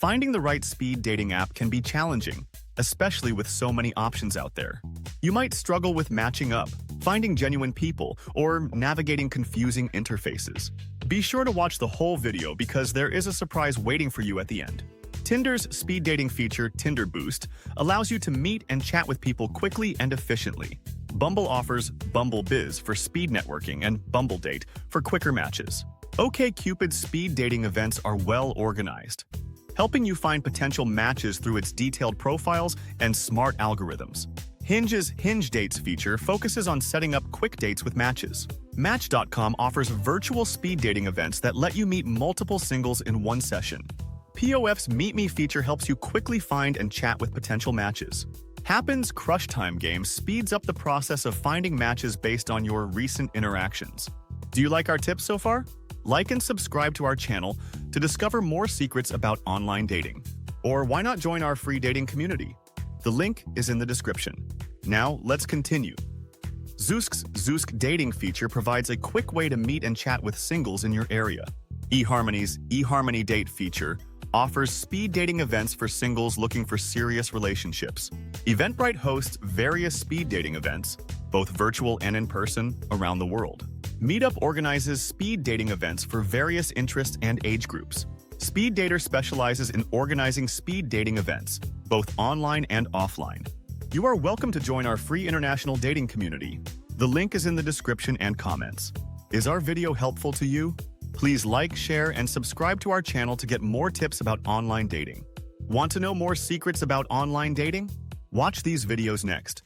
Finding the right speed dating app can be challenging, especially with so many options out there. You might struggle with matching up, finding genuine people, or navigating confusing interfaces. Be sure to watch the whole video because there is a surprise waiting for you at the end. Tinder's speed dating feature, Tinder Boost, allows you to meet and chat with people quickly and efficiently. Bumble offers Bumble Bizz for speed networking and Bumble Date for quicker matches. OkCupid's speed dating events are well organized, helping you find potential matches through its detailed profiles and smart algorithms. Hinge's Hinge Dates feature focuses on setting up quick dates with matches. Match.com offers virtual speed dating events that let you meet multiple singles in one session. POF's Meet Me feature helps you quickly find and chat with potential matches. Happen's Crush Time game speeds up the process of finding matches based on your recent interactions. Do you like our tips so far? Like and subscribe to our channel to discover more secrets about online dating. Or why not join our free dating community? The link is in the description. Now, let's continue. Zoosk's Zoosk dating feature provides a quick way to meet and chat with singles in your area. eHarmony's eHarmony Date feature offers speed dating events for singles looking for serious relationships. Eventbrite hosts various speed dating events, both virtual and in person, around the world. Meetup organizes speed dating events for various interests and age groups. Speed Dater specializes in organizing speed dating events, both online and offline. You are welcome to join our free international dating community. The link is in the description and comments. Is our video helpful to you? Please like, share, and subscribe to our channel to get more tips about online dating. Want to know more secrets about online dating? Watch these videos next.